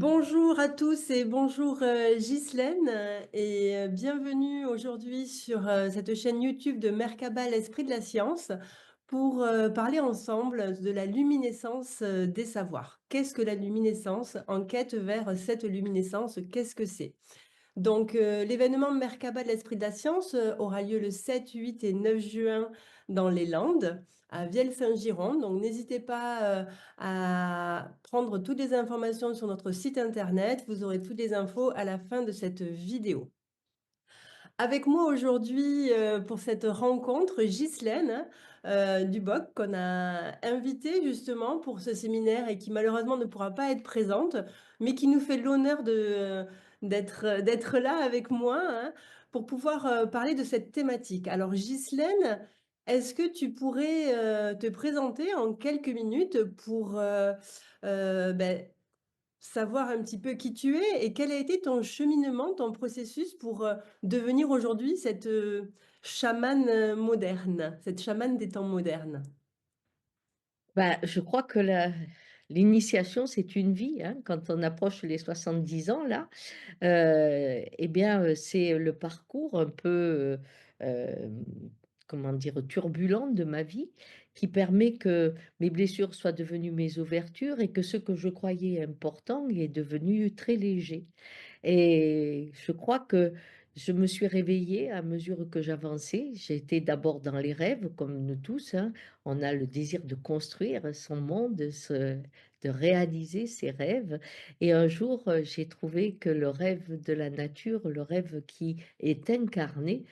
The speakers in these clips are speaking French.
Bonjour à tous et bonjour Ghislaine et bienvenue aujourd'hui sur cette chaîne YouTube de Mercabah, l'esprit de la science pour parler ensemble de la luminescence des savoirs. Qu'est-ce que la luminescence? Enquête vers cette luminescence, qu'est-ce que c'est? Donc, l'événement Merkaba de l'Esprit de la Science aura lieu le 7, 8 et 9 juin dans les Landes, à Vielle-Saint-Giron. Donc, n'hésitez pas à prendre toutes les informations sur notre site internet. Vous aurez toutes les infos à la fin de cette vidéo. Avec moi aujourd'hui pour cette rencontre, Ghislaine Duboc, qu'on a invitée justement pour ce séminaire et qui malheureusement ne pourra pas être présente, mais qui nous fait l'honneur d'être là avec moi hein, pour pouvoir parler de cette thématique. Alors Ghislaine, est-ce que tu pourrais te présenter en quelques minutes pour ben, savoir un petit peu qui tu es et quel a été ton cheminement, ton processus pour devenir aujourd'hui cette chamane moderne, cette chamane des temps modernes. Bah, je crois que l'initiation, c'est une vie, hein. Quand on approche les 70 ans, là, eh bien, c'est le parcours un peu, comment dire? Turbulent de ma vie qui permet que mes blessures soient devenues mes ouvertures et que ce que je croyais important est devenu très léger. Et je crois que je me suis réveillée à mesure que j'avançais. J'étais d'abord dans les rêves, comme nous tous, hein. On a le désir de construire son monde, de réaliser ses rêves. Et un jour, j'ai trouvé que le rêve de la nature, le rêve qui est incarné,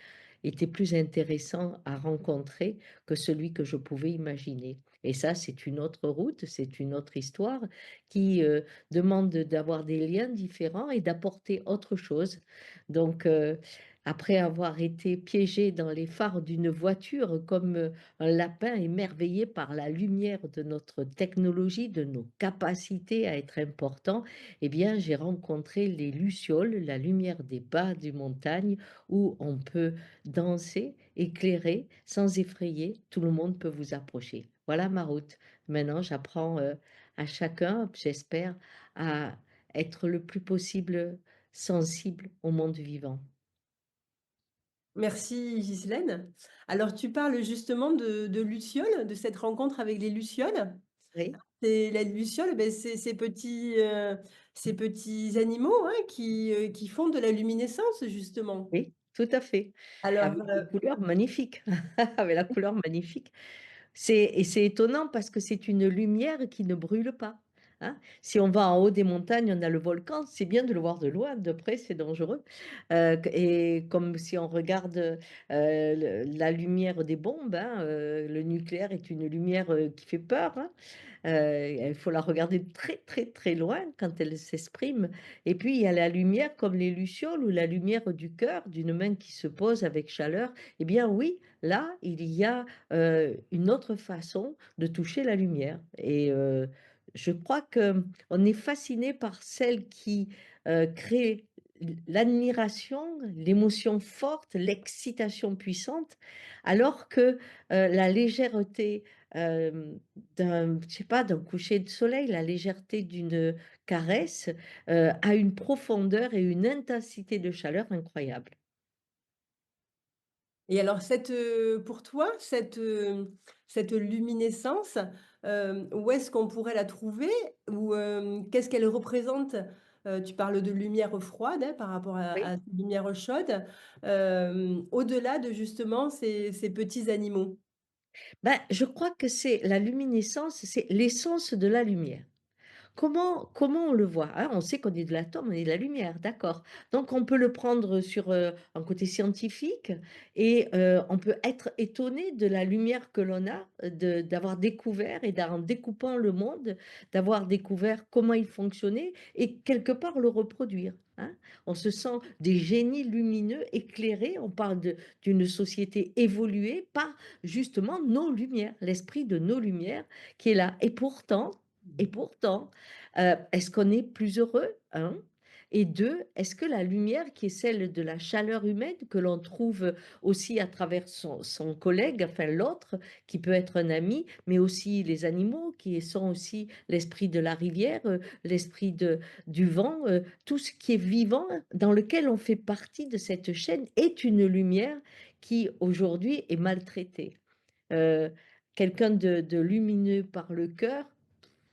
était plus intéressant à rencontrer que celui que je pouvais imaginer. Et ça, c'est une autre route, c'est une autre histoire qui demande d'avoir des liens différents et d'apporter autre chose. Donc, après avoir été piégé dans les phares d'une voiture comme un lapin émerveillé par la lumière de notre technologie, de nos capacités à être importants, eh bien, j'ai rencontré les lucioles, la lumière des bas des montagnes, où on peut danser, éclairer, sans effrayer, tout le monde peut vous approcher. Voilà ma route. Maintenant, j'apprends à chacun, j'espère, à être le plus possible sensible au monde vivant. Merci Ghislaine. Alors tu parles justement de lucioles, de cette rencontre avec les lucioles. Oui, C'est la luciole, ben, c'est ces petits animaux hein, qui font de la luminescence justement. oui, tout à fait. Alors, Avec des couleurs magnifiques, avec la couleur magnifique. Et c'est étonnant parce que c'est une lumière qui ne brûle pas, hein. Si on va en haut des montagnes, on a le volcan, c'est bien de le voir de loin, de près, c'est dangereux. Et comme si on regarde la lumière des bombes, hein, le nucléaire est une lumière qui fait peur, hein. Il faut la regarder de très, très, très loin quand elle s'exprime. Et puis, il y a la lumière comme les lucioles ou la lumière du cœur, d'une main qui se pose avec chaleur. Eh bien, oui, là, il y a une autre façon de toucher la lumière. Et je crois que on est fasciné par celle qui crée l'admiration, l'émotion forte, l'excitation puissante, alors que la légèreté je sais pas, d'un coucher de soleil, la légèreté d'une caresse a une profondeur et une intensité de chaleur incroyable. et alors, pour toi, cette luminescence, où est-ce qu'on pourrait la trouver ou qu'est-ce qu'elle représente? Tu parles de lumière froide hein, par rapport Oui. à cette lumière chaude, au-delà de justement ces petits animaux. Ben, je crois que c'est la luminescence, c'est l'essence de la lumière. Comment on le voit? Hein, on sait qu'on est de l'atome, on est de la lumière, d'accord. Donc on peut le prendre sur, un côté scientifique et on peut être étonné de la lumière que l'on a, d'avoir découvert et en découpant le monde, d'avoir découvert comment il fonctionnait et quelque part le reproduire, hein. On se sent des génies lumineux, éclairés, on parle d'une société évoluée par justement nos lumières, l'esprit de nos lumières qui est là. Et pourtant, est-ce qu'on est plus heureux, hein? Et 2, est-ce que la lumière qui est celle de la chaleur humaine que l'on trouve aussi à travers son collègue, enfin l'autre, qui peut être un ami, mais aussi les animaux qui sont aussi l'esprit de la rivière, l'esprit du vent, tout ce qui est vivant dans lequel on fait partie de cette chaîne est une lumière qui aujourd'hui est maltraitée. Heu, Quelqu'un de lumineux par le cœur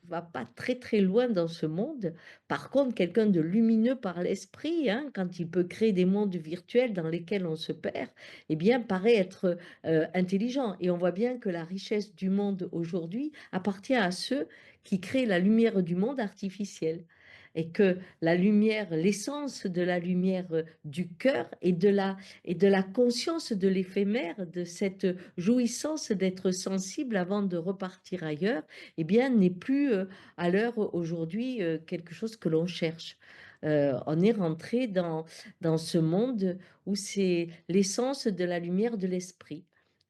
va pas très, très loin dans ce monde. Par contre, quelqu'un de lumineux par l'esprit, hein, quand il peut créer des mondes virtuels dans lesquels on se perd, eh bien, paraît être, intelligent et on voit bien que la richesse du monde aujourd'hui appartient à ceux qui créent la lumière du monde artificiel et que la lumière, l'essence de la lumière, du cœur et de la conscience de l'éphémère, de cette jouissance d'être sensible avant de repartir ailleurs, eh bien, n'est plus à l'heure aujourd'hui quelque chose que l'on cherche. On est rentré dans ce monde où c'est l'essence de la lumière de l'esprit.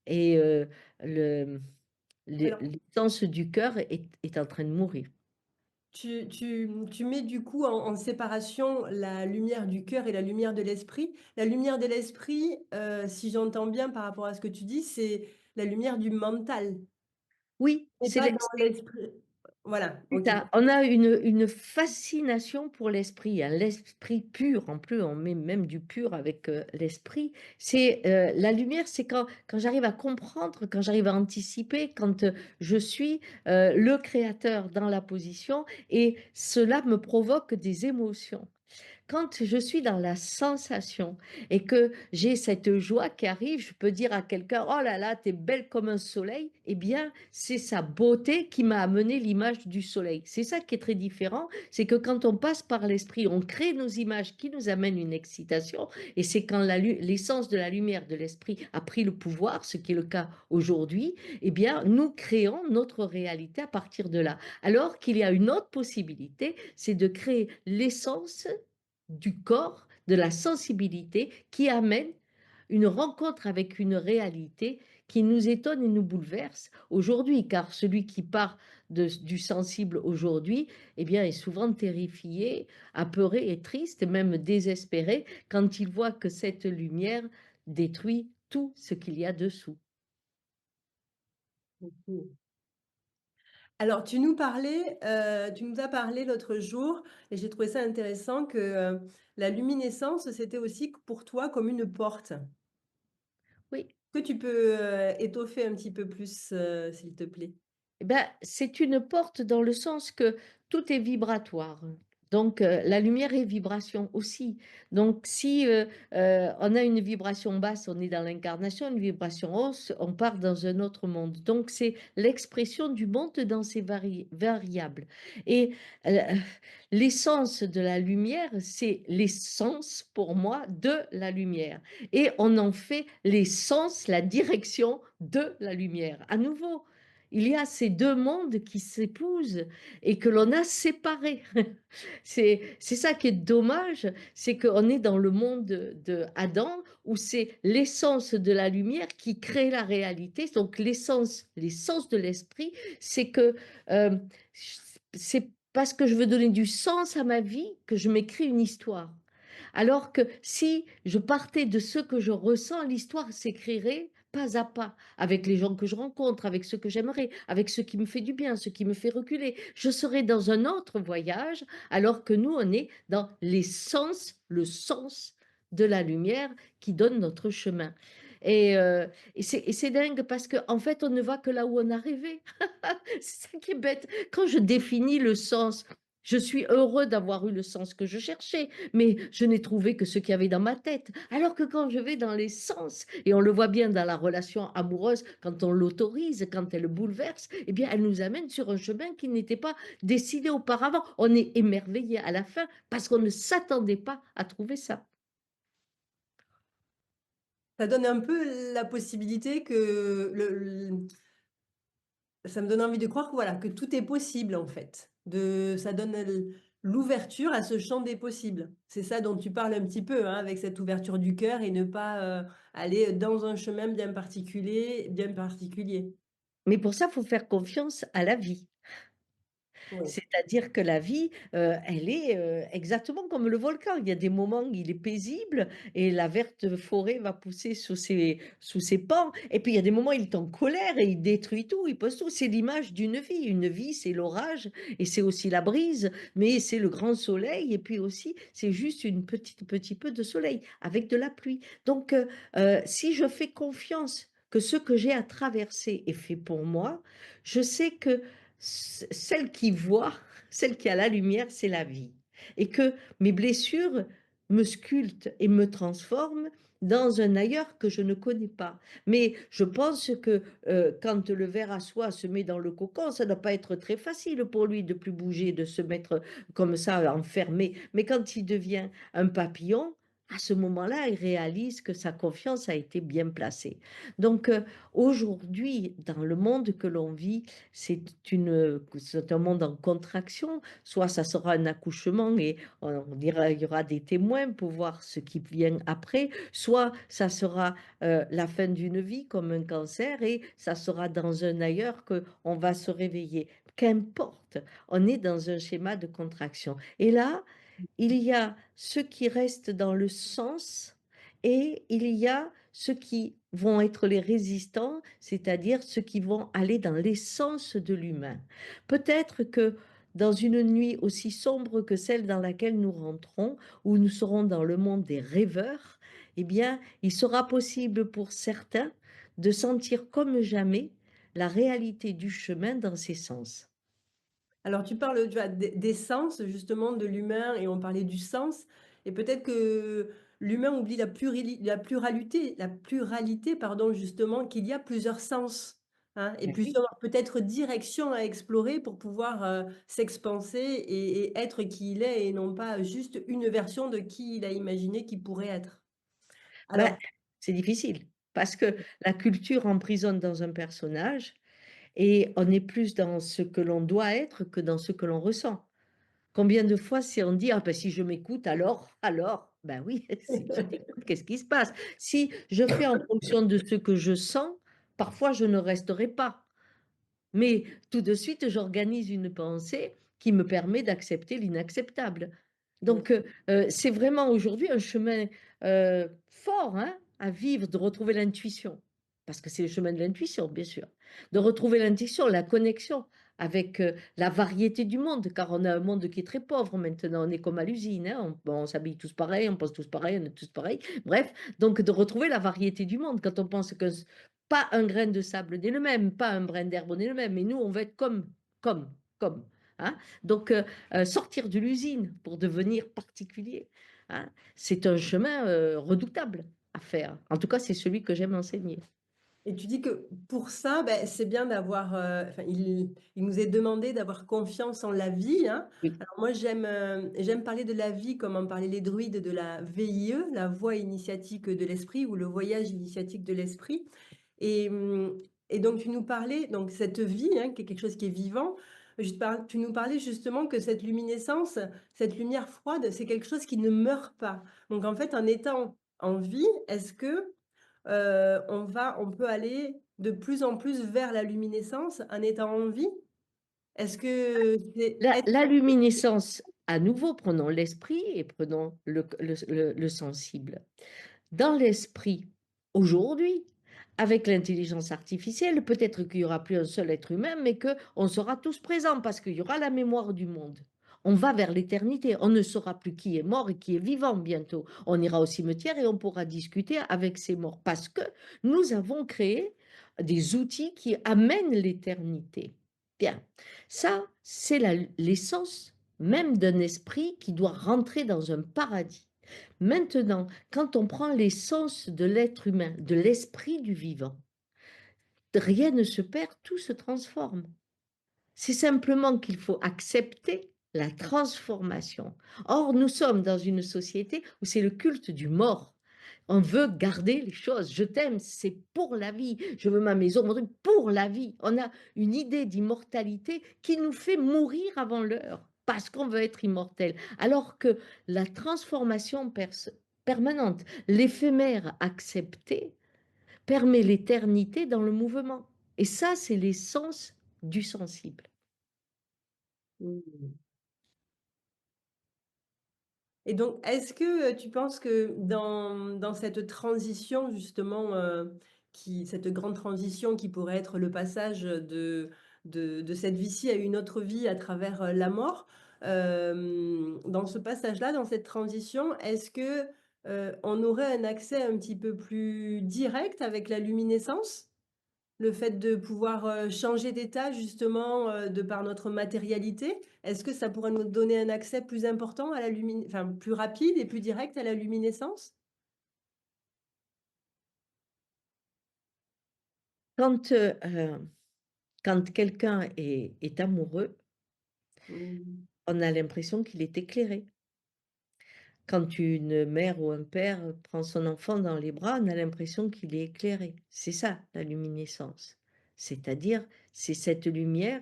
Et le- Alors, l'essence du cœur est en train de mourir. tu mets du coup en séparation la lumière du cœur et la lumière de l'esprit. La lumière de l'esprit, si j'entends bien par rapport à ce que tu dis, c'est la lumière du mental Oui, et c'est pas dans l'esprit. Voilà, c'est OK. ça. On a une fascination pour l'esprit, hein, l'esprit pur. En plus, on met même du pur avec l'esprit. C'est la lumière, c'est quand j'arrive à comprendre, quand j'arrive à anticiper, quand je suis le créateur dans la position et cela me provoque des émotions. Quand je suis dans la sensation et que j'ai cette joie qui arrive, je peux dire à quelqu'un: «Oh là là, tu es belle comme un soleil», eh bien, c'est sa beauté qui m'a amené l'image du soleil. C'est ça qui est très différent, c'est que quand on passe par l'esprit, on crée nos images qui nous amènent une excitation et c'est quand l'essence de la lumière de l'esprit a pris le pouvoir, ce qui est le cas aujourd'hui, eh bien, nous créons notre réalité à partir de là. Alors qu'il y a une autre possibilité, c'est de créer l'essence du corps, de la sensibilité qui amène une rencontre avec une réalité qui nous étonne et nous bouleverse aujourd'hui, car celui qui part du sensible aujourd'hui, eh bien, est souvent terrifié, apeuré et triste, et même désespéré quand il voit que cette lumière détruit tout ce qu'il y a dessous. Mmh. Alors tu nous as parlé l'autre jour et j'ai trouvé ça intéressant que, la luminescence, c'était aussi pour toi comme une porte. Oui. Que tu peux, étoffer un petit peu plus, s'il te plaît? Eh ben, c'est une porte dans le sens que tout est vibratoire. Donc, la lumière est vibration aussi. Donc, si on a une vibration basse, on est dans l'incarnation, une vibration hausse, on part dans un autre monde. Donc, c'est l'expression du monde dans ses variables. Et euh, l'essence de la lumière, c'est l'essence pour moi de la lumière. Et on en fait l'essence, la direction de la lumière. À nouveau, il y a ces 2 mondes qui s'épousent et que l'on a séparés. C'est ça qui est dommage, c'est qu'on est dans le monde de Adam où c'est l'essence de la lumière qui crée la réalité. Donc l'essence de l'esprit, c'est que, hem, c'est parce que je veux donner du sens à ma vie que je m'écris une histoire. Alors que si je partais de ce que je ressens, l'histoire s'écrirait pas à pas, avec les gens que je rencontre, avec ceux que j'aimerais, avec ce qui me fait du bien, ce qui me fait reculer. Je serais dans un autre voyage, alors que nous, on est dans l'essence, le sens de la lumière qui donne notre chemin. Et, euh, et c'est dingue parce qu'en fait, on ne va que là où on a rêvé. C'est ça qui est bête. Quand je définis le sens, je suis heureux d'avoir eu le sens que je cherchais, mais je n'ai trouvé que ce qu'il y avait dans ma tête. Alors que quand je vais dans les sens, et on le voit bien dans la relation amoureuse, quand on l'autorise, quand elle bouleverse, eh bien, elle nous amène sur un chemin qui n'était pas décidé auparavant. On est émerveillé à la fin parce qu'on ne s'attendait pas à trouver ça. Ça donne un peu la possibilité que ça me donne envie de croire que voilà, que tout est possible en fait. Ça donne l'ouverture à ce champ des possibles. C'est ça dont tu parles un petit peu, hein, avec cette ouverture du cœur et ne pas, aller dans un chemin bien particulier. Mais pour ça, il faut faire confiance à la vie. Oui. C'est-à-dire que la vie, elle est, exactement comme le volcan. Il y a des moments où il est paisible et la verte forêt va pousser sous ses pans et puis il y a des moments où il est en colère et il détruit tout, il pose tout. C'est l'image d'une vie. Une vie, c'est l'orage et c'est aussi la brise, mais c'est le grand soleil et puis aussi, c'est juste une petit peu de soleil avec de la pluie. Donc si je fais confiance que ce que j'ai à traverser est fait pour moi, je sais que celle qui voit, celle qui a la lumière, c'est la vie. Et que mes blessures me sculptent et me transforment dans un ailleurs que je ne connais pas. Mais je pense que quand le ver à soie se met dans le cocon, ça ne doit pas être très facile pour lui de plus bouger, de se mettre comme ça enfermé. Mais quand il devient un papillon, à ce moment-là, il réalise que sa confiance a été bien placée. Donc aujourd'hui, dans le monde que l'on vit, c'est un monde en contraction. Soit ça sera un accouchement et on dira, il y aura des témoins pour voir ce qui vient après, soit ça sera la fin d'une vie comme un cancer et ça sera dans un ailleurs que on va se réveiller. Qu'importe, on est dans un schéma de contraction. Et là, il y a ceux qui restent dans le sens et il y a ceux qui vont être les résistants, c'est-à-dire ceux qui vont aller dans l'essence de l'humain. Peut-être que dans une nuit aussi sombre que celle dans laquelle nous rentrons, où nous serons dans le monde des rêveurs, eh bien, il sera possible pour certains de sentir comme jamais la réalité du chemin dans ses sens. Alors tu parles, tu vois, des sens justement de l'humain et on parlait du sens et peut-être que l'humain oublie la pluralité pardon, justement qu'il y a plusieurs sens, hein et Ben oui. plusieurs peut-être directions à explorer pour pouvoir, s'expanser et être qui il est et non pas juste une version de qui il a imaginé qu'il pourrait être. Ben, Alors c'est difficile parce que la culture emprisonne dans un personnage et on est plus dans ce que l'on doit être que dans ce que l'on ressent. Combien de fois si on dit: «Ah ben si je m'écoute alors?» Ben oui, si tu t'écoutes, qu'est-ce qui se passe? Si je fais en fonction de ce que je sens, parfois je ne resterai pas. Mais tout de suite, j'organise une pensée qui me permet d'accepter l'inacceptable. oui. Donc, c'est vraiment aujourd'hui un chemin, fort, hein, à vivre, de retrouver l'intuition. Parce que c'est le chemin de l'intuition, bien sûr. De retrouver l'intuition, la connexion avec, la variété du monde, car on a un monde qui est très pauvre maintenant. On est comme à l'usine, hein, on s'habille tous pareil, on pense tous pareil, on est tous pareils. Bref, donc de retrouver la variété du monde. Quand on pense que pas un grain de sable n'est le même, pas un brin d'herbe n'est le même, mais nous, on veut être comme, hein. Donc sortir de l'usine pour devenir particulier, hein, c'est un chemin, redoutable à faire. En tout cas, c'est celui que j'aime enseigner. Et tu dis que pour ça, beh, c'est bien d'avoir, enfin, il nous est demandé d'avoir confiance en la vie, hein. Oui. Alors moi, j'aime parler de la vie comme en parlaient les druides de la VIE, la voie initiatique de l'esprit ou le voyage initiatique de l'esprit et et donc tu nous parlais donc cette vie, hein, qui est quelque chose qui est vivant, tu nous parlais justement que cette luminescence, cette lumière froide, c'est quelque chose qui ne meurt pas. Donc en fait, en étant en vie, est-ce que on peut aller de plus en plus vers la luminescence en étant en vie? Est-ce que c'est La être la luminescence, à nouveau, prenons l'esprit et prenons le sensible. Dans l'esprit, aujourd'hui, avec l'intelligence artificielle, peut-être qu'il y aura plus un seul être humain, mais qu'on sera tous présents parce qu'il y aura la mémoire du monde. On va vers l'éternité. On ne saura plus qui est mort et qui est vivant bientôt. On ira au cimetière et on pourra discuter avec ces morts parce que nous avons créé des outils qui amènent l'éternité. Bien, ça, c'est l'essence même d'un esprit qui doit rentrer dans un paradis. Maintenant, quand on prend l'essence de l'être humain, de l'esprit du vivant, rien ne se perd, tout se transforme. C'est simplement qu'il faut accepter la transformation. Or, nous sommes dans une société où c'est le culte du mort. On veut garder les choses. Je t'aime, c'est pour la vie. Je veux ma maison, mon truc, pour la vie. On a une idée d'immortalité qui nous fait mourir avant l'heure parce qu'on veut être immortel. Alors que la transformation permanente, l'éphémère accepté, permet l'éternité dans le mouvement. Et ça, c'est l'essence du sensible. Mmh. Et donc, est-ce que, tu penses que dans cette transition justement, cette grande transition qui pourrait être le passage, de cette vie-ci à une autre vie à travers, la mort, dans ce passage-là, dans cette transition, est-ce que, on aurait un accès un petit peu plus direct avec la luminescence? Le fait de pouvoir, changer d'état justement, de par notre matérialité, est-ce que ça pourrait nous donner un accès plus important à la enfin plus rapide et plus direct à la luminescence? Quand, quand quelqu'un est amoureux, Mmh. on a l'impression qu'il est éclairé. Quand une mère ou un père prend son enfant dans les bras, on a l'impression qu'il est éclairé. C'est ça, la luminescence. C'est-à-dire, c'est cette lumière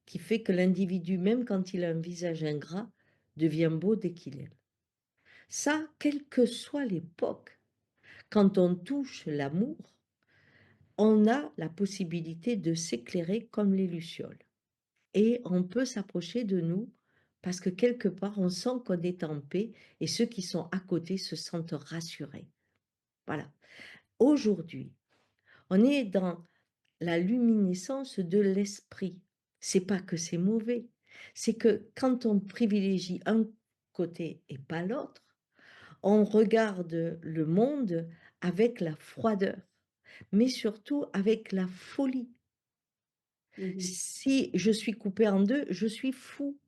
qui fait que l'individu, même quand il a un visage ingrat, devient beau dès qu'il aime. Ça, quelle que soit l'époque, quand on touche l'amour, on a la possibilité de s'éclairer comme les lucioles. Et on peut s'approcher de nous parce que quelque part, on sent qu'on est en paix et ceux qui sont à côté se sentent rassurés. Voilà. Aujourd'hui, on est dans la luminescence de l'esprit. C'est pas que c'est mauvais, c'est que quand on privilégie un côté et pas l'autre, on regarde le monde avec la froideur, mais surtout avec la folie. Mmh mh. Si je suis coupé en 2, je suis fou.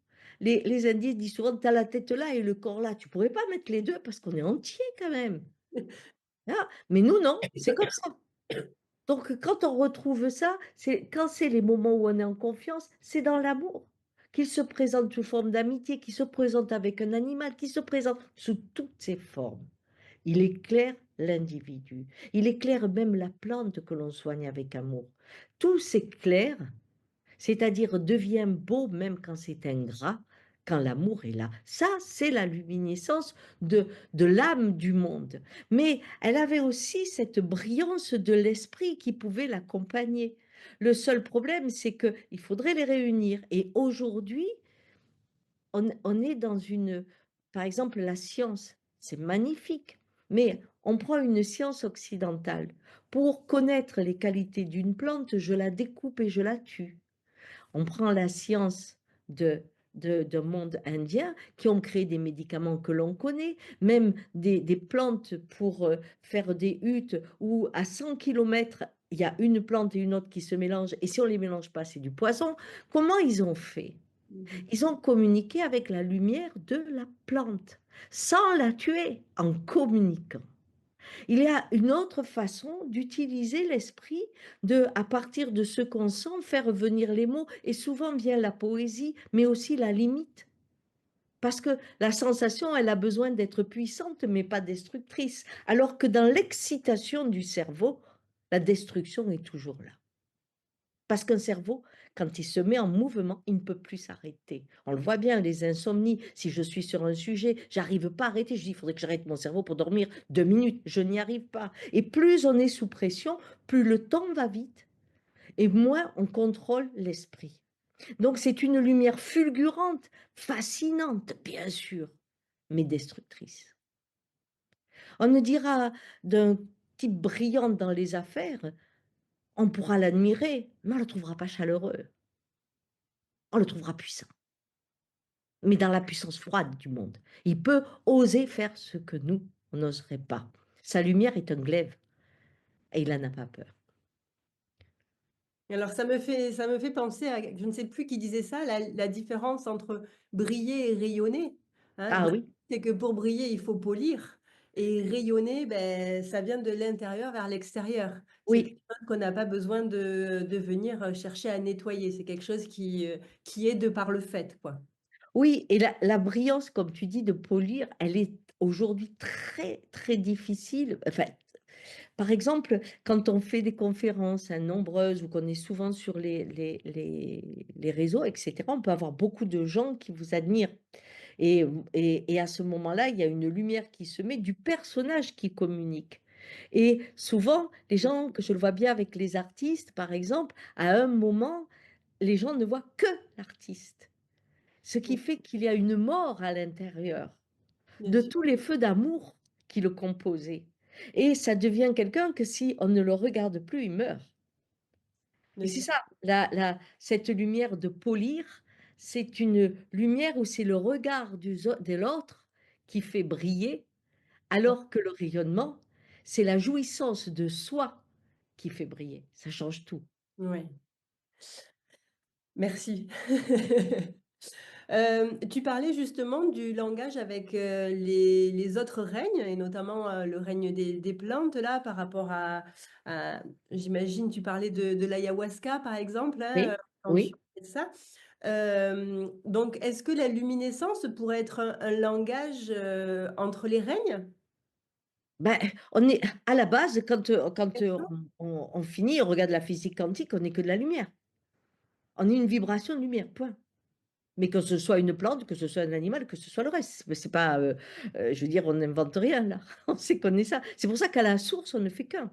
Les Indiens disent souvent: «Tu as la tête là et le corps là». Tu pourrais pas mettre les 2 parce qu'on est entier quand même. Ah, mais nous non, c'est comme ça. Donc quand on retrouve ça, c'est quand c'est les moments où on est en confiance, c'est dans l'amour. Qu'il se présente sous forme d'amitié, qu'il se présente avec un animal, qu'il se présente sous toutes ses formes. Il éclaire l'individu. Il éclaire même la plante que l'on soigne avec amour. Tout s'éclaire, c'est-à-dire devient beau même quand c'est ingrat, quand l'amour est là. Ça, c'est la luminescence de l'âme du monde. Mais elle avait aussi cette brillance de l'esprit qui pouvait l'accompagner. Le seul problème, c'est qu'il faudrait les réunir. Et aujourd'hui, on est dans une, par exemple, la science, c'est magnifique, mais on prend une science occidentale. Pour connaître les qualités d'une plante, je la découpe et je la tue. On prend la science de d'un monde indien qui ont créé des médicaments que l'on connaît, même des plantes pour, faire des huttes où à 100 kilomètres, il y a une plante et une autre qui se mélangent et si on les mélange pas, c'est du poison. Comment ils ont fait? Mmh. Ils ont communiqué avec la lumière de la plante, sans la tuer, en communiquant. Il y a une autre façon d'utiliser l'esprit, à partir de ce qu'on sent, faire venir les mots, et souvent vient la poésie, mais aussi la limite. Parce que la sensation, elle a besoin d'être puissante, mais pas destructrice. Alors que dans l'excitation du cerveau, la destruction est toujours là. Parce qu'un cerveau, quand il se met en mouvement, il ne peut plus s'arrêter. On le voit bien, les insomnies, si je suis sur un sujet, j'arrive pas à arrêter, je dis: «Il faudrait que j'arrête mon cerveau pour dormir 2 minutes», je n'y arrive pas et plus on est sous pression, plus le temps va vite et moins on contrôle l'esprit. Donc c'est une lumière fulgurante, fascinante, bien sûr, mais destructrice. On ne dira d'un type brillant dans les affaires, on pourra l'admirer, mais on ne le trouvera pas chaleureux. On le trouvera puissant, mais dans la puissance froide du monde. Il peut oser faire ce que nous, on n'oserait pas. Sa lumière est un glaive et il n'en a pas peur. Alors ça me fait penser à je ne sais plus qui disait ça, la différence entre briller et rayonner, hein. Ah Briller, oui, c'est que pour briller, il faut polir et rayonner, beh, ça vient de l'intérieur vers l'extérieur. C'est quelque oui, chose qu'on n'a pas besoin de venir, chercher à nettoyer. C'est quelque chose qui est de par le fait, quoi. oui et la brillance, comme tu dis, de polir, elle est aujourd'hui très, très difficile. Enfin, par exemple, quand on fait des conférences, hein, nombreuses ou qu'on est souvent sur les réseaux et cetera, on peut avoir beaucoup de gens qui vous admirent. Et à ce moment-là, il y a une lumière qui se met du personnage qui communique. Et souvent, les gens, que je le vois bien avec les artistes, par exemple, à un moment, les gens ne voient que l'artiste. ce qui fait qu'il y a une mort à l'intérieur bien de sûr, tous les feux d'amour qui le composaient et ça devient quelqu'un que si on ne le regarde plus, il meurt et bien c'est sûr. ça, la cette lumière de polir, c'est une lumière où c'est le regard de l'autre qui fait briller, alors que le rayonnement, c'est la jouissance de soi qui fait briller. Ça change tout. Ouais, merci. Tu parlais justement du langage avec, les autres règnes et notamment, le règne des plantes là par rapport à j'imagine tu parlais de l'ayahuasca par exemple, hein, Oui, quand tu oui. fais ça. Donc est-ce que la luminescence pourrait être un langage, entre les règnes? Ben, on est à la base quand, D'accord. on finit, on regarde la physique quantique, on n'est que de la lumière. On est une vibration de lumière, point. Mais que ce soit une plante, que ce soit un animal, que ce soit le reste. Mais c'est pas, je veux dire, on n'invente rien là. On sait qu'on est ça. C'est pour ça qu'à la source, on ne fait qu'un.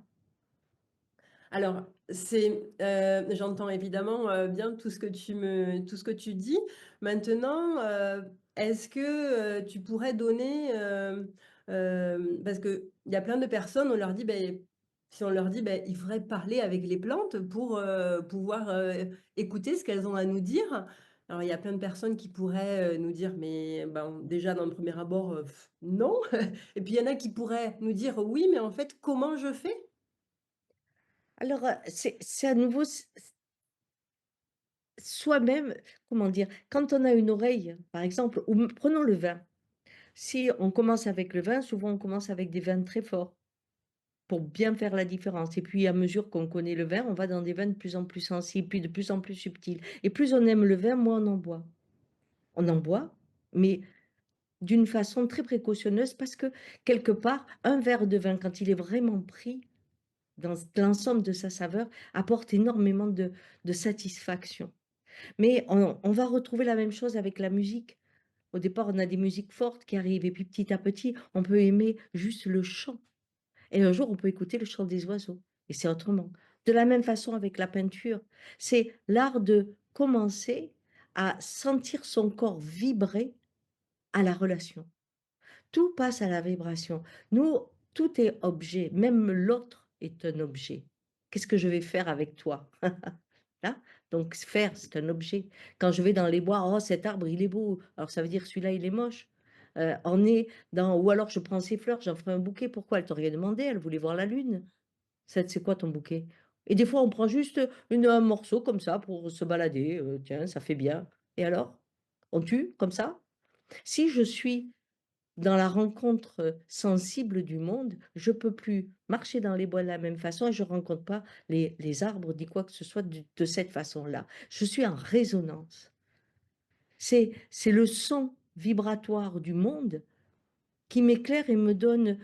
Alors, j'entends évidemment, bien tout ce que tu dis. Maintenant, est-ce que, tu pourrais donner, parce qu'il y a plein de personnes, on leur dit, beh, si on leur dit: «Beh, il faudrait parler avec les plantes pour, pouvoir, écouter ce qu'elles ont à nous dire». Alors il y a plein de personnes qui pourraient, nous dire: «Mais ben, déjà dans le premier abord, non». Et puis il y en a qui pourraient nous dire: «Oui, mais en fait, comment je fais?» Alors, c'est à nouveau soi-même, comment dire? Quand on a une oreille, par exemple, ou prenons le vin. Si on commence avec le vin, souvent on commence avec des vins très forts pour bien faire la différence et puis à mesure qu'on connaît le vin, on va dans des vins de plus en plus sensibles, puis de plus en plus subtils et plus on aime le vin, moins on en boit. On en boit, mais d'une façon très précautionneuse parce que quelque part, un verre de vin, quand il est vraiment pris dans l'ensemble de sa saveur, apporte énormément de satisfaction. Mais on va retrouver la même chose avec la musique. Au départ, on a des musiques fortes qui arrivent et puis petit à petit, on peut aimer juste le chant et un jour, on peut écouter le chant des oiseaux et c'est autrement. De la même façon avec la peinture, c'est l'art de commencer à sentir son corps vibrer à la relation. Tout passe à la vibration. Nous, tout est objet, même l'autre est un objet. Qu'est-ce que je vais faire avec toi? Hein? Donc faire, c'est un objet. Quand je vais dans les bois, oh cet arbre il est beau, alors ça veut dire celui-là il est moche. On est dans, ou alors je prends ces fleurs, j'en ferai un bouquet. Pourquoi? Elle t'a rien demandé, elle voulait voir la lune. C'est quoi ton bouquet? Et des fois on prend juste un morceau comme ça pour se balader. Tiens, ça fait bien. Et alors? On tue comme ça? Si je suis dans la rencontre, sensible du monde, je peux plus marcher dans les bois de la même façon et je rencontre pas les arbres ni quoi que ce soit de cette façon-là. Je suis en résonance. C'est le son vibratoire du monde qui m'éclaire et me donne,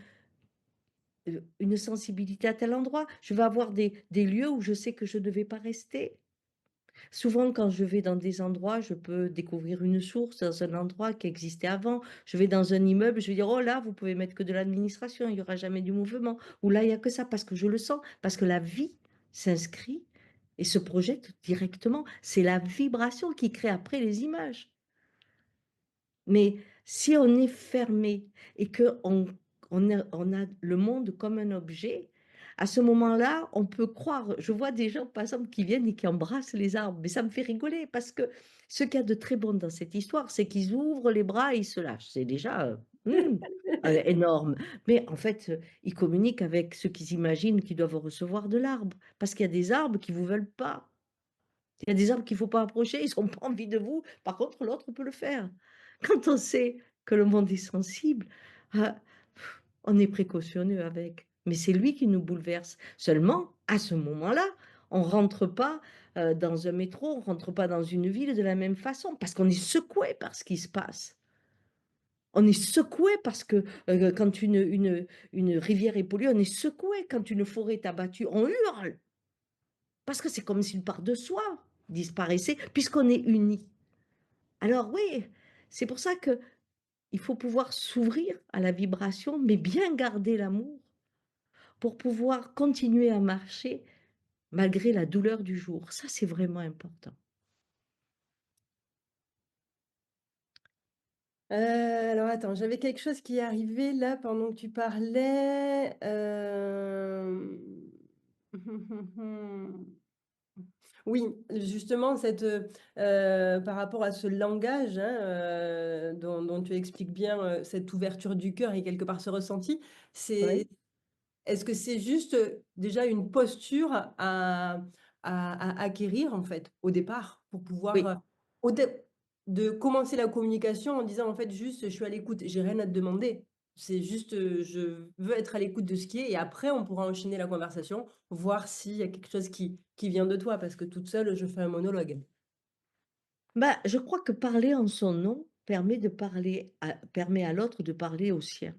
une sensibilité à tel endroit. Je vais avoir des lieux où je sais que je ne vais pas rester. Souvent, quand je vais dans des endroits, je peux découvrir une source dans un endroit qui existait avant. Je vais dans un immeuble, je vais dire: «Oh là, vous pouvez mettre que de l'administration, il y aura jamais du mouvement» ou là, il y a que ça parce que je le sens, parce que la vie s'inscrit et se projette directement. C'est la vibration qui crée après les images. Mais si on est fermé et qu'on a le monde comme un objet, à ce moment-là, on peut croire je vois des gens, par exemple, qui viennent et qui embrassent les arbres, mais ça me fait rigoler parce que ce qu'il y a de très bon dans cette histoire, c'est qu'ils ouvrent les bras et ils se lâchent. C'est déjà, énorme. Mais en fait, ils communiquent avec ceux qu'ils imaginent qu'ils doivent recevoir de l'arbre, parce qu'il y a des arbres qui vous veulent pas. Il y a des arbres qu'il ne faut pas approcher, ils ont pas envie de vous. Par contre, l'autre peut le faire. Quand on sait que le monde est sensible, ah, on est précautionneux avec. Mais c'est lui qui nous bouleverse. Seulement, à ce moment-là, on ne rentre pas dans un métro, on ne rentre pas dans une ville de la même façon, parce qu'on est secoué par ce qui se passe. On est secoué parce que quand une rivière est polluée, on est secoué. Quand une forêt est abattue, on hurle. Parce que c'est comme si une part de soi disparaissait, puisqu'on est unis. Alors oui, c'est pour ça que il faut pouvoir s'ouvrir à la vibration, mais bien garder l'amour pour pouvoir continuer à marcher malgré la douleur du jour. Ça, c'est vraiment important. Alors attends, j'avais quelque chose qui est arrivé là pendant que tu parlais, Oui, justement par rapport à ce langage, hein, dont tu expliques bien, cette ouverture du cœur et quelque part ce ressenti, c'est Oui, est-ce que c'est juste, déjà une posture à acquérir, en fait, au départ, pour pouvoir, oui. au dé de commencer la communication en disant, en fait, juste: «Je suis à l'écoute, j'ai rien à te demander. C'est juste, je veux être à l'écoute de ce qui est» et après on pourra enchaîner la conversation, voir s'il y a quelque chose qui vient de toi, parce que toute seule, je fais un monologue. Bah, je crois que parler en son nom permet à l'autre de parler au sien.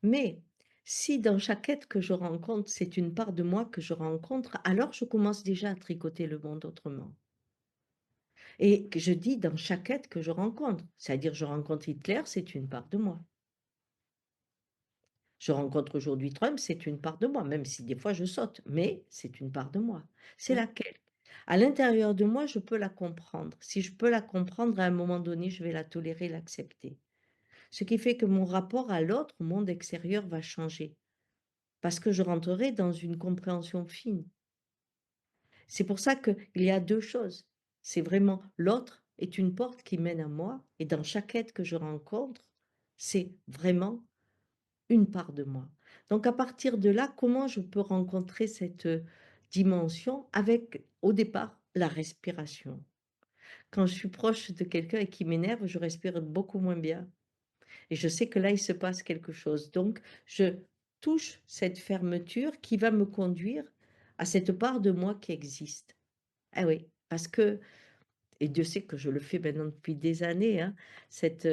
Mais si dans chaque être que je rencontre, c'est une part de moi que je rencontre, alors je commence déjà à tricoter le monde autrement. Et que je dis dans chaque être que je rencontre, c'est-à-dire je rencontre Hitler, c'est une part de moi. Je rencontre aujourd'hui Trump, c'est une part de moi, même si des fois je saute, mais c'est une part de moi. C'est Mmh. laquelle? À l'intérieur de moi, je peux la comprendre. Si je peux la comprendre, à un moment donné, je vais la tolérer, l'accepter. Ce qui fait que mon rapport à l'autre, au monde extérieur, va changer, parce que je rentrerai dans une compréhension fine. C'est pour ça qu'il y a 2 choses. C'est vraiment l'autre est une porte qui mène à moi et dans chaque être que je rencontre, c'est vraiment une part de moi. Donc à partir de là, comment je peux rencontrer cette, dimension avec, au départ, la respiration? Quand je suis proche de quelqu'un et qui m'énerve, je respire beaucoup moins bien et je sais que là, il se passe quelque chose. Donc je touche cette fermeture qui va me conduire à cette part de moi qui existe. Ah oui, parce que et Dieu sait que je le fais maintenant depuis des années, hein, cette,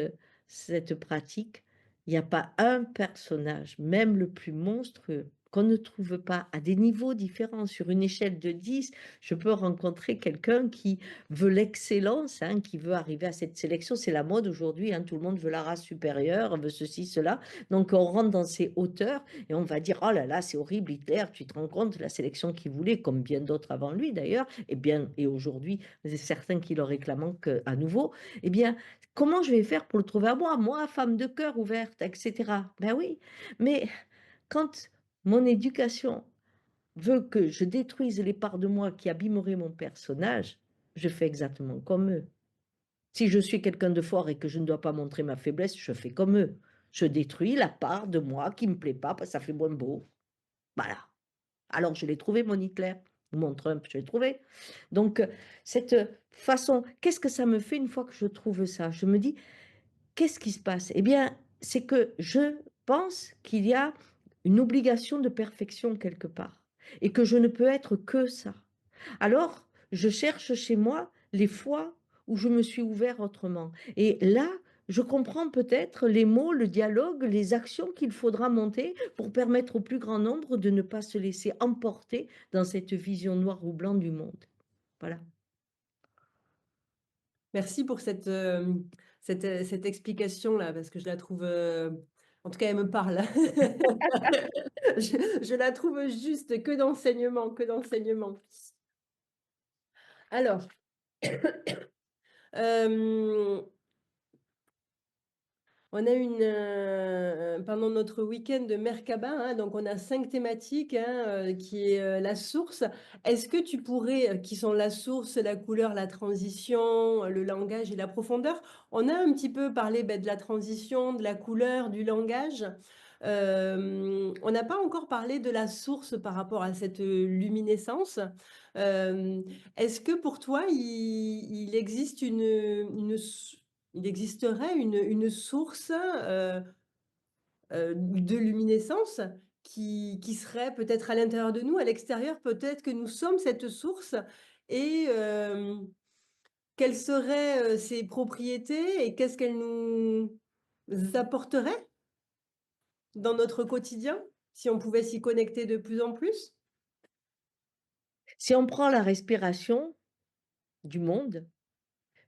cette pratique. Il n'y a pas un personnage, même le plus monstrueux, qu'on ne trouve pas à des niveaux différents. Sur une échelle de 10, je peux rencontrer quelqu'un qui veut l'excellence, hein, qui veut arriver à cette sélection. C'est la mode aujourd'hui, hein, tout le monde veut la race supérieure, veut ceci, cela. Donc on rentre dans ces hauteurs et on va dire: «Oh là là, c'est horrible Hitler, tu te rends compte la sélection qu'il voulait», comme bien d'autres avant lui d'ailleurs, et aujourd'hui c'est certains qui le réclament à nouveau, eh bien, comment je vais faire pour le trouver à moi? Moi, femme de cœur ouverte, et cetera. Ben oui, mais quand mon éducation veut que je détruise les parts de moi qui abîmeraient mon personnage, je fais exactement comme eux. Si je suis quelqu'un de fort et que je ne dois pas montrer ma faiblesse, je fais comme eux. Je détruis la part de moi qui me plaît pas parce que ça fait moins beau. Voilà. Alors je l'ai trouvé mon Hitler, ou mon Trump, je l'ai trouvé. Donc cette, façon, qu'est-ce que ça me fait une fois que je trouve ça? Je me dis: «Qu'est-ce qui se passe?» Eh bien, c'est que je pense qu'il y a une obligation de perfection quelque part et que je ne peux être que ça. Alors, je cherche chez moi les fois où je me suis ouvert autrement et là, je comprends peut-être les mots, le dialogue, les actions qu'il faudra monter pour permettre au plus grand nombre de ne pas se laisser emporter dans cette vision noire ou blanc du monde. Voilà. Merci pour cette explication-là, parce que je la trouve, en tout cas, elle me parle. Je la trouve juste, que d'enseignement, que d'enseignement. Alors, hem on a pendant notre week-end de Merkaba, hein, donc on a 5 thématiques, hein, qui est, la source. Est-ce que tu pourrais qui sont la source, la couleur, la transition, le langage et la profondeur. On a un petit peu parlé, de la transition, de la couleur, du langage. On n'a pas encore parlé de la source par rapport à cette, luminescence. Hem, Est-ce que pour toi, il existe il existerait une source, de luminescence qui serait peut-être à l'intérieur de nous, à l'extérieur, peut-être que nous sommes cette source et quelles seraient, ses propriétés et qu'est-ce qu'elle nous apporterait dans notre quotidien, si on pouvait s'y connecter de plus en plus? Si on prend la respiration du monde,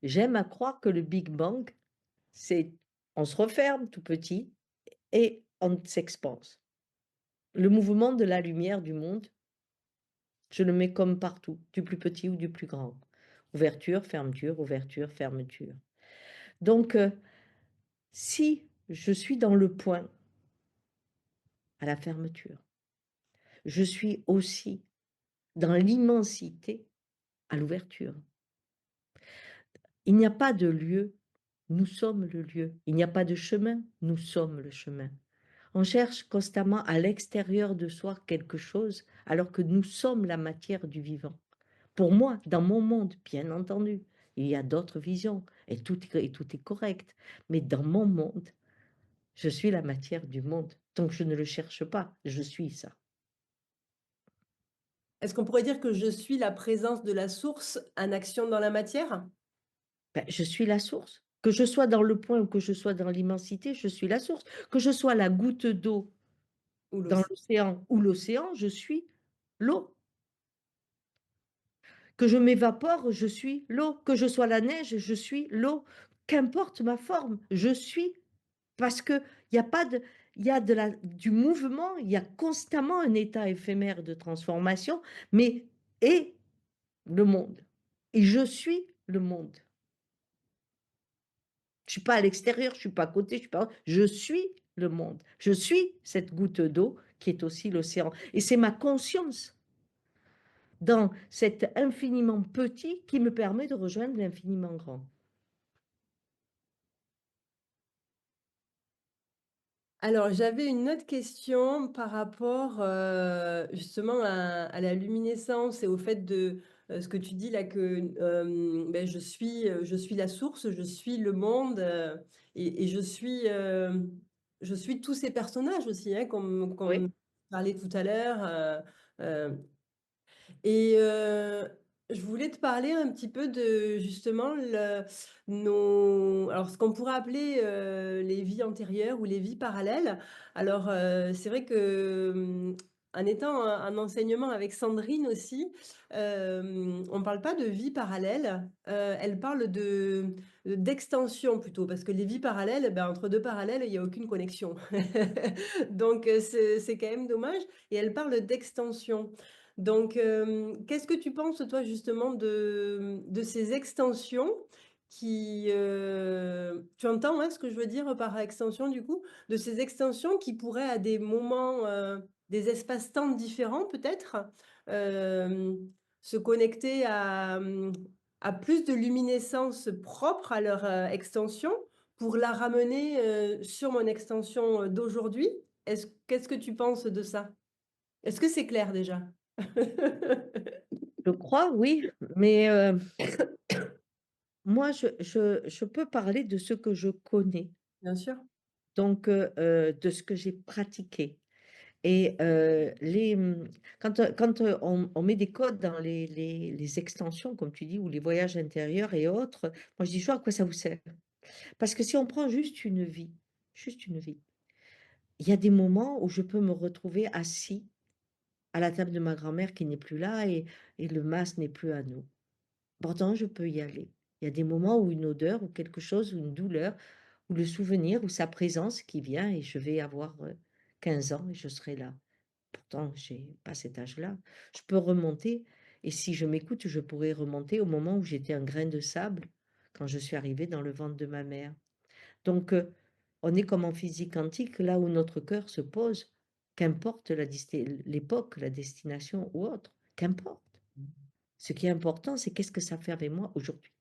j'aime à croire que le Big Bang, c'est on se referme tout petit et on s'expanse. Le mouvement de la lumière du monde, je le mets comme partout, du plus petit ou du plus grand. Ouverture, fermeture, ouverture, fermeture. Donc Si je suis dans le point, à la fermeture, je suis aussi dans l'immensité, à l'ouverture. Il n'y a pas de lieu, nous sommes le lieu. Il n'y a pas de chemin, nous sommes le chemin. On cherche constamment à l'extérieur de soi quelque chose, alors que nous sommes la matière du vivant. Pour moi, dans mon monde, bien entendu, il y a d'autres visions et tout est correct. Mais dans mon monde, je suis la matière du monde. Donc je ne le cherche pas, je suis ça. Est-ce qu'on pourrait dire que je suis la présence de la source en action dans la matière? Ben, je suis la source. Que je sois dans le point ou que je sois dans l'immensité, je suis la source. Que je sois la goutte d'eau Ou dans l'océan? l'océan ou l'océan, je suis l'eau. Que je m'évapore, je suis l'eau. Que je sois la neige, je suis l'eau. Qu'importe ma forme, je suis. Parce qu'il y a pas de, il y a du mouvement, il y a constamment un état éphémère de transformation, mais et le monde. Et je suis le monde. Je ne suis pas à l'extérieur, je ne suis pas à côté, je suis le monde. Je suis cette goutte d'eau qui est aussi l'océan. Et c'est ma conscience dans cet infiniment petit qui me permet de rejoindre l'infiniment grand. Alors, j'avais une autre question par rapport justement à la luminescence et au fait de ce que tu dis là que ben, je suis la source, je suis le monde et je suis tous ces personnages aussi, hein, comme Oui, parlait tout à l'heure. Euh, et je voulais te parler un petit peu de justement alors ce qu'on pourrait appeler les vies antérieures ou les vies parallèles. Alors c'est vrai que en étant en enseignement avec Sandrine aussi, on ne parle pas de vie parallèle, elle parle d'extension plutôt, parce que les vies parallèles, ben, entre deux parallèles, il n'y a aucune connexion. Donc c'est quand même dommage. Et elle parle d'extension. Donc, qu'est-ce que tu penses, toi, justement, de ces extensions qui... tu entends hein, ce que je veux dire par extension, du coup? De ces extensions qui pourraient, à des moments, des espaces-temps différents, peut-être, euh, se connecter à plus de luminescence propre à leur extension pour la ramener sur mon extension d'aujourd'hui. Qu'est-ce que tu penses de ça? Est-ce que c'est clair déjà? je crois, oui, mais moi, je peux parler de ce que je connais, Bien sûr. donc de ce que j'ai pratiqué. Et quand on met des codes dans les extensions, comme tu dis, ou les voyages intérieurs et autres, moi je dis toujours à quoi ça vous sert? Parce que si on prend juste une vie, il y a des moments où je peux me retrouver assis à la table de ma grand-mère qui n'est plus là et le masque n'est plus à nous. Pourtant, je peux y aller. Il y a des moments où une odeur ou quelque chose, ou une douleur, ou le souvenir, ou sa présence qui vient et je vais avoir 15 ans et je serai là. Pourtant, j'ai pas cet âge-là. Je peux remonter et si je m'écoute, je pourrais remonter au moment où j'étais un grain de sable quand je suis arrivée dans le ventre de ma mère. Donc, on est comme en physique quantique, là où notre cœur se pose, qu'importe l'époque, la destination ou autre, qu'importe. Ce qui est important, c'est qu'est-ce que ça fait avec moi aujourd'hui.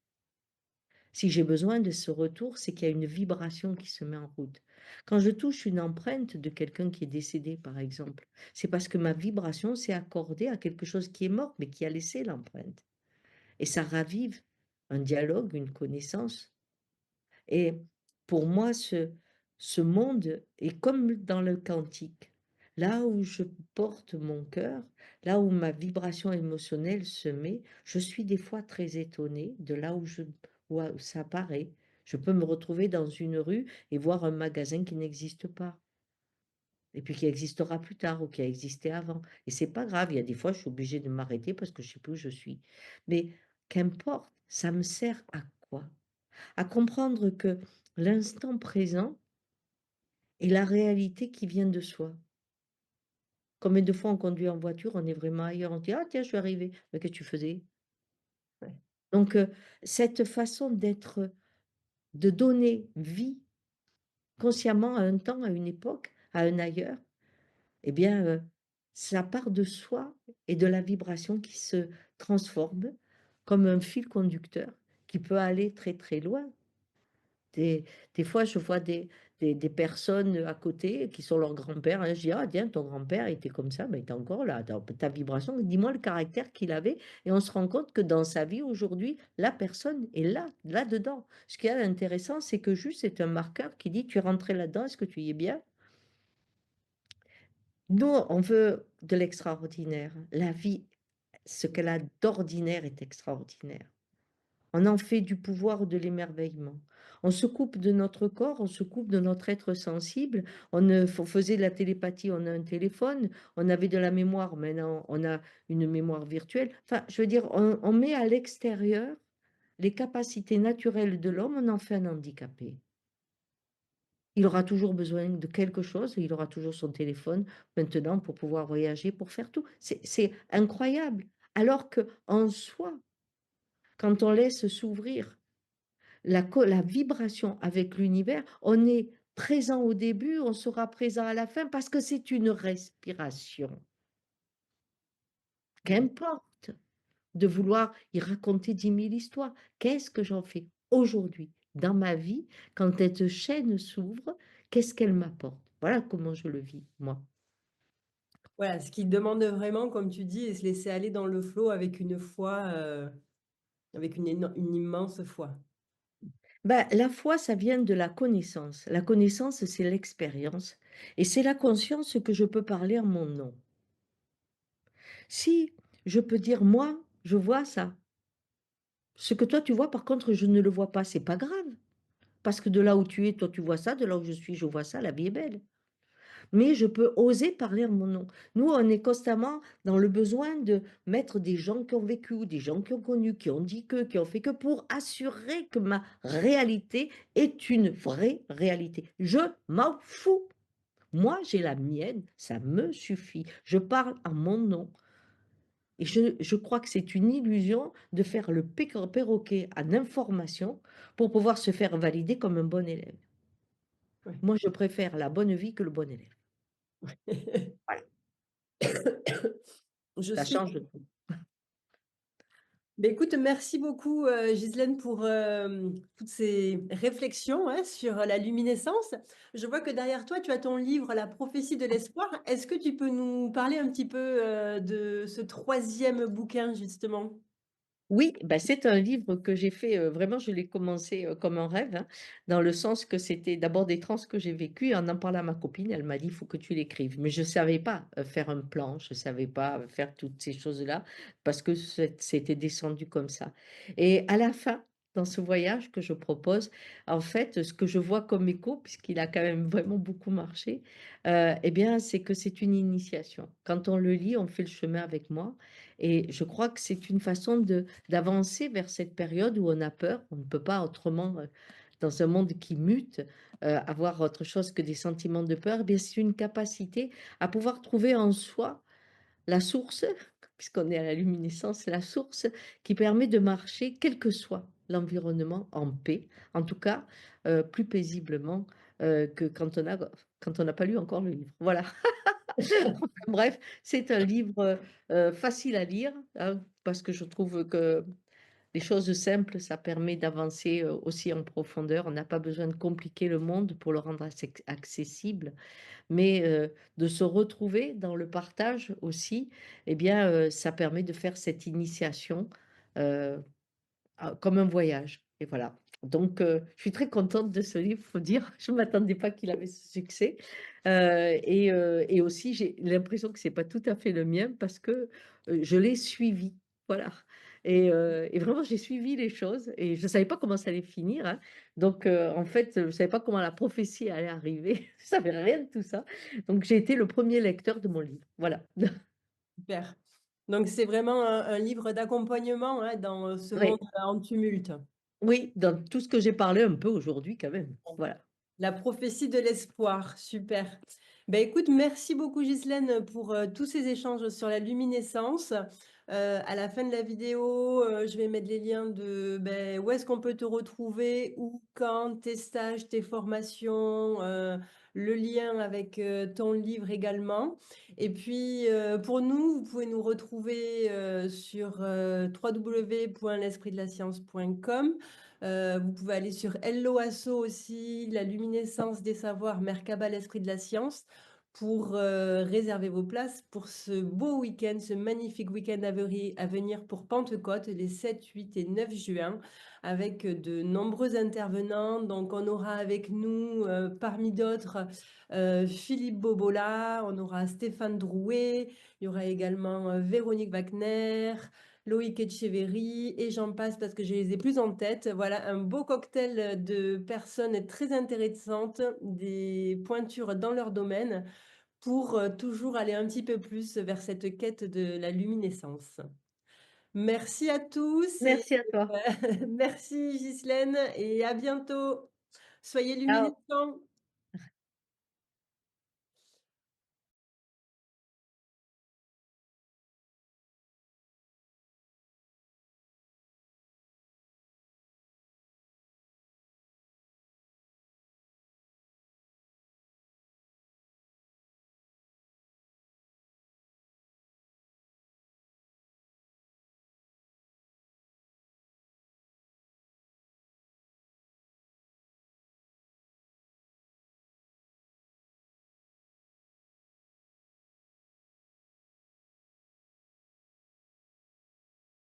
Si j'ai besoin de ce retour, c'est qu'il y a une vibration qui se met en route. Quand je touche une empreinte de quelqu'un qui est décédé, par exemple, c'est parce que ma vibration s'est accordée à quelque chose qui est mort, mais qui a laissé l'empreinte. Et ça ravive un dialogue, une connaissance. Et pour moi, ce monde est comme dans le quantique. Là où je porte mon cœur, là où ma vibration émotionnelle se met, je suis des fois très étonnée de là où ça apparaît. Je peux me retrouver dans une rue et voir un magasin qui n'existe pas, et puis qui existera plus tard ou qui a existé avant. Et c'est pas grave, il y a des fois, je suis obligée de m'arrêter parce que je sais plus où je suis. Mais qu'importe, ça me sert à quoi? À comprendre que l'instant présent est la réalité qui vient de soi. Combien de fois on conduit en voiture, on est vraiment ailleurs, on dit: «Ah tiens, je suis arrivé». Mais qu'est-ce que tu faisais? Ouais. Donc cette façon d'être, de donner vie consciemment à un temps, à une époque, à un ailleurs, eh bien, ça part de soi et de la vibration qui se transforme comme un fil conducteur qui peut aller très, très loin. Des des fois, je vois des personnes, à côté qui sont leurs grands-pères, hein. Je dis: «Ah tiens, ton grand-père était comme ça, mais il est encore là, dans ta vibration, dis-moi le caractère qu'il avait», et on se rend compte que dans sa vie aujourd'hui, la personne est là, là-dedans. Ce qui est intéressant, c'est que juste c'est un marqueur qui dit: «Tu es rentré là-dedans, est-ce que tu y es bien?» Nous, on veut de l'extraordinaire. La vie, ce qu'elle a d'ordinaire est extraordinaire. On en fait du pouvoir, de l'émerveillement. On se coupe de notre corps, on se coupe de notre être sensible. On faisait de la télépathie, on a un téléphone. On avait de la mémoire, maintenant on a une mémoire virtuelle. Enfin, je veux dire, on met à l'extérieur les capacités naturelles de l'homme, on en fait un handicapé. Il aura toujours besoin de quelque chose, et il aura toujours son téléphone maintenant pour pouvoir voyager, pour faire tout. C'est incroyable. Alors que en soi, quand on laisse s'ouvrir la vibration avec l'univers, on est présent au début, on sera présent à la fin parce que c'est une respiration. Mmh. Qu'importe de vouloir y raconter 10 000 histoires. Qu'est-ce que j'en fais aujourd'hui dans ma vie quand cette chaîne s'ouvre? Qu'est-ce qu'elle m'apporte? Voilà comment je le vis, moi. Voilà, ce qui demande vraiment, comme tu dis, est se laisser aller dans le flow avec une foi, avec une immense foi. Bah, la foi, ça vient de la connaissance. La connaissance, c'est l'expérience et c'est la conscience que je peux parler en mon nom. Si je peux dire: «Moi, je vois ça». Ce que toi tu vois, par contre, je ne le vois pas, c'est pas grave. Parce que de là où tu es, toi tu vois ça, de là où je suis, je vois ça, la vie est belle. Mais je peux oser parler en mon nom. Nous, on est constamment dans le besoin de mettre des gens qui ont vécu, ou des gens qui ont connu, qui ont dit que, qui ont fait que, pour assurer que ma réalité est une vraie réalité. Je m'en fous. Moi, j'ai la mienne, ça me suffit. Je parle en mon nom. Et je crois que c'est une illusion de faire le perroquet en information pour pouvoir se faire valider comme un bon élève. Ouais. Moi, je préfère la bonne vie que le bon élève. Voilà, Je ça suis change tout. Beh, écoute, merci beaucoup, Ghislaine pour, toutes ces réflexions, hein, sur la luminescence. Je vois que derrière toi, tu as ton livre «La prophétie de l'espoir». Est-ce que tu peux nous parler un petit peu, de ce troisième bouquin, justement? Oui, bah, c'est un livre que j'ai fait, vraiment je l'ai commencé, comme un rêve, hein, dans le sens que c'était d'abord des transes que j'ai vécues, et en parlant à ma copine, elle m'a dit: «Il faut que tu l'écrives». Mais je ne savais pas, faire un plan, je ne savais pas, faire toutes ces choses-là, parce que c'était descendu comme ça. Et à la fin, dans ce voyage que je propose, en fait, ce que je vois comme écho, puisqu'il a quand même vraiment beaucoup marché, et bien, c'est que c'est une initiation. Quand on le lit, on fait le chemin avec moi, et je crois que c'est une façon de d'avancer vers cette période où on a peur. On ne peut pas autrement, dans un monde qui mute, avoir autre chose que des sentiments de peur. Eh bien, c'est une capacité à pouvoir trouver en soi la source, puisqu'on est à la luminescence, la source qui permet de marcher, quel que soit l'environnement, en paix, en tout cas, plus paisiblement, que quand on n'a pas lu encore le livre. Voilà. Bref, c'est un livre, facile à lire, hein, parce que je trouve que les choses simples, ça permet d'avancer, aussi en profondeur. On n'a pas besoin de compliquer le monde pour le rendre accessible, mais de se retrouver dans le partage aussi, eh bien, ça permet de faire cette initiation, heu comme un voyage, et voilà. Donc je suis très contente de ce livre, faut dire. Je ne m'attendais pas qu'il avait ce succès, et aussi j'ai l'impression que c'est pas tout à fait le mien parce que, je l'ai suivi, voilà. Et vraiment j'ai suivi les choses et je ne savais pas comment ça allait finir, hein. Donc en fait, je ne savais pas comment la prophétie allait arriver, je savais rien de tout ça. Donc j'ai été le premier lecteur de mon livre, voilà. Super. Donc c'est vraiment un livre d'accompagnement, hein, dans, ce monde, Oui, en tumulte. oui, dans tout ce que j'ai parlé un peu aujourd'hui quand même, voilà. La prophétie de l'espoir, super. Ben écoute, merci beaucoup Ghislaine pour, tous ces échanges sur la luminescence. À la fin de la vidéo, je vais mettre les liens de, beh, où est-ce qu'on peut te retrouver, où, quand, tes stages, tes formations, le lien avec, ton livre également. Et puis, pour nous, vous pouvez nous retrouver, sur, www.l'espritdelascience.com. Vous pouvez aller sur Hello Asso aussi, la luminescence des savoirs, Merkabah, l'esprit de la science, pour, réserver vos places pour ce beau week-end, ce magnifique week-end à venir pour Pentecôte, les 7, 8 et 9 juin, avec, de nombreux intervenants. Donc on aura avec nous, parmi d'autres, Philippe Bobola, on aura Stéphane Drouet, il y aura également, Véronique Wagner, Loïc Etcheverry et j'en passe parce que je les ai plus en tête. Voilà, un beau cocktail, de personnes très intéressantes, des pointures dans leur domaine pour, toujours aller un petit peu plus vers cette quête de la luminescence. Merci à tous et Merci à toi. merci Ghislaine et à bientôt. Soyez Ciao. luminescents.